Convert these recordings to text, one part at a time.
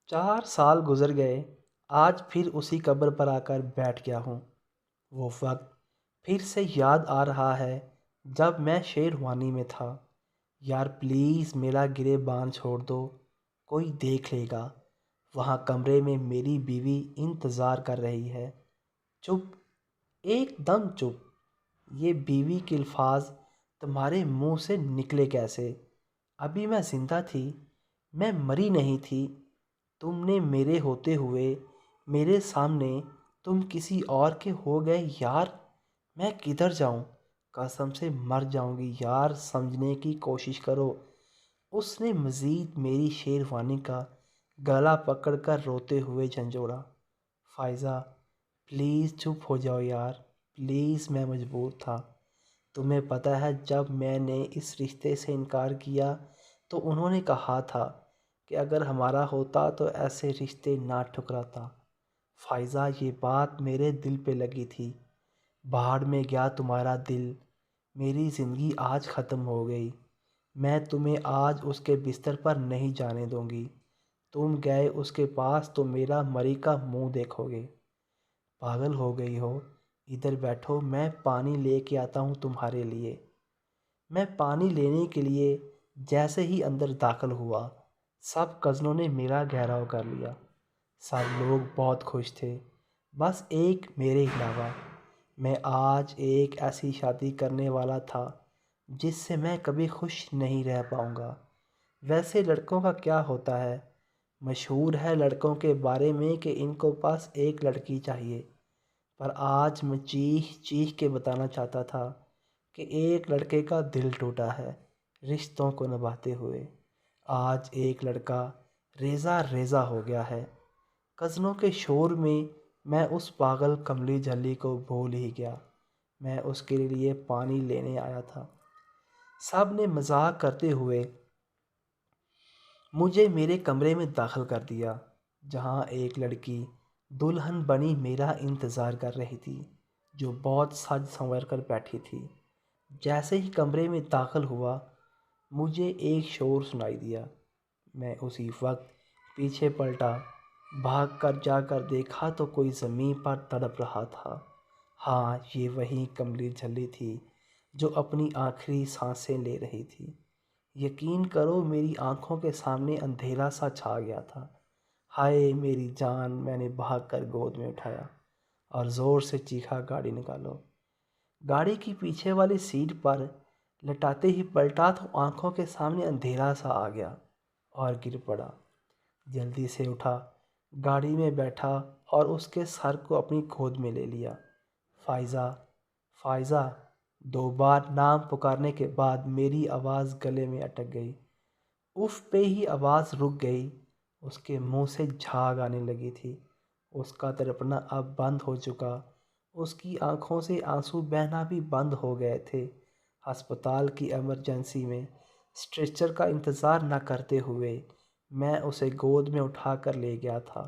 4 سال گزر گئے، آج پھر اسی قبر پر آ کر بیٹھ گیا ہوں۔ وہ وقت پھر سے یاد آ رہا ہے جب میں شیروانی میں تھا۔ یار پلیز میرا گریباں چھوڑ دو، کوئی دیکھ لے گا۔ وہاں کمرے میں میری بیوی انتظار کر رہی ہے۔ چپ، ایک دم چپ۔ یہ بیوی کے الفاظ تمہارے منہ سے نکلے کیسے؟ ابھی میں زندہ تھی، میں مری نہیں تھی۔ تم نے میرے ہوتے ہوئے میرے سامنے تم کسی اور کے ہو گئے یار۔ میں کدھر جاؤں؟ قسم سے مر جاؤں گی یار، سمجھنے کی کوشش کرو۔ اس نے مزید میری شیروانی کا گلا پکڑ کر روتے ہوئے جھنجھوڑا۔ فائزہ پلیز چپ ہو جاؤ یار، پلیز، میں مجبور تھا۔ تمہیں پتہ ہے جب میں نے اس رشتے سے انکار کیا تو انہوں نے کہا تھا کہ اگر ہمارا ہوتا تو ایسے رشتے نہ ٹھکراتا۔ فائزہ یہ بات میرے دل پہ لگی تھی۔ بھاڑ میں گیا تمہارا دل، میری زندگی آج ختم ہو گئی۔ میں تمہیں آج اس کے بستر پر نہیں جانے دوں گی۔ تم گئے اس کے پاس تو میرا مری کا منہ دیکھو گے۔ پاگل ہو گئی ہو؟ ادھر بیٹھو، میں پانی لے کے آتا ہوں تمہارے لیے۔ میں پانی لینے کے لیے جیسے ہی اندر داخل ہوا، سب کزنوں نے میرا گھیراؤ کر لیا۔ سب لوگ بہت خوش تھے، بس ایک میرے علاوہ۔ میں آج ایک ایسی شادی کرنے والا تھا جس سے میں کبھی خوش نہیں رہ پاؤں گا۔ ویسے لڑکوں کا کیا ہوتا ہے؟ مشہور ہے لڑکوں کے بارے میں کہ ان کو بس ایک لڑکی چاہیے، پر آج میں چیخ چیخ کے بتانا چاہتا تھا کہ ایک لڑکے کا دل ٹوٹا ہے رشتوں کو نبھاتے ہوئے۔ آج ایک لڑکا ریزہ ریزہ ہو گیا ہے۔ کزنوں کے شور میں اس پاگل کملی جھلی کو بھول ہی گیا۔ میں اس کے لیے پانی لینے آیا تھا۔ سب نے مذاق کرتے ہوئے مجھے میرے کمرے میں داخل کر دیا، جہاں ایک لڑکی دلہن بنی میرا انتظار کر رہی تھی، جو بہت سج سنور کر بیٹھی تھی۔ جیسے ہی کمرے میں داخل ہوا، مجھے ایک شور سنائی دیا۔ میں اسی وقت پیچھے پلٹا، بھاگ کر جا کر دیکھا تو کوئی زمین پر تڑپ رہا تھا۔ ہاں، یہ وہی کملی جھلی تھی جو اپنی آخری سانسیں لے رہی تھی۔ یقین کرو میری آنکھوں کے سامنے اندھیرا سا چھا گیا تھا۔ ہائے میری جان، میں نے بھاگ کر گود میں اٹھایا اور زور سے چیخا، گاڑی نکالو۔ گاڑی کی پیچھے والی سیٹ پر لٹاتے ہی پلٹا تو آنکھوں کے سامنے اندھیرا سا آ گیا اور گر پڑا۔ جلدی سے اٹھا، گاڑی میں بیٹھا اور اس کے سر کو اپنی گود میں لے لیا۔ فائزہ، فائزہ، 2 بار نام پکارنے کے بعد میری آواز گلے میں اٹک گئی۔ اف پہ ہی آواز رک گئی۔ اس کے منہ سے جھاگ آنے لگی تھی۔ اس کا تڑپنا اب بند ہو چکا، اس کی آنکھوں سے آنسو بہنا بھی بند ہو گئے تھے۔ ہسپتال کی ایمرجنسی میں اسٹریچر کا انتظار نہ کرتے ہوئے میں اسے گود میں اٹھا کر لے گیا تھا۔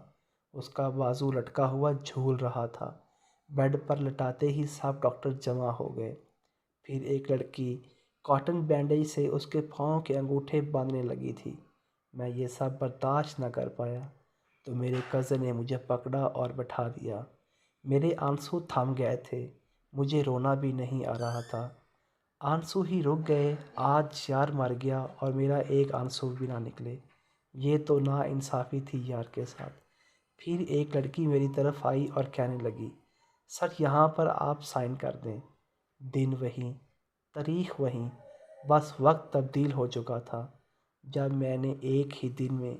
اس کا بازو لٹکا ہوا جھول رہا تھا۔ بیڈ پر لٹاتے ہی سب ڈاکٹر جمع ہو گئے۔ پھر ایک لڑکی کاٹن بینڈیج سے اس کے پاؤں کے انگوٹھے باندھنے لگی تھی۔ میں یہ سب برداشت نہ کر پایا تو میرے کزن نے مجھے پکڑا اور بٹھا دیا۔ میرے آنسو تھم گئے تھے، مجھے رونا بھی نہیں آ رہا تھا۔ آنسو ہی رک گئے۔ آج یار مر گیا اور میرا ایک آنسو بھی نہ نکلے۔ یہ تو ناانصافی تھی یار کے ساتھ۔ پھر ایک لڑکی میری طرف آئی اور کہنے لگی، سر یہاں پر آپ سائن کر دیں۔ دن وہی، تاریخ وہی، بس وقت تبدیل ہو چکا تھا۔ جب میں نے ایک ہی دن میں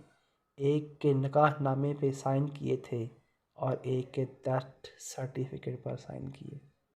ایک کے نکاح نامے پہ سائن کیے تھے اور ایک کے ڈیتھ سرٹیفکیٹ پر سائن کیے۔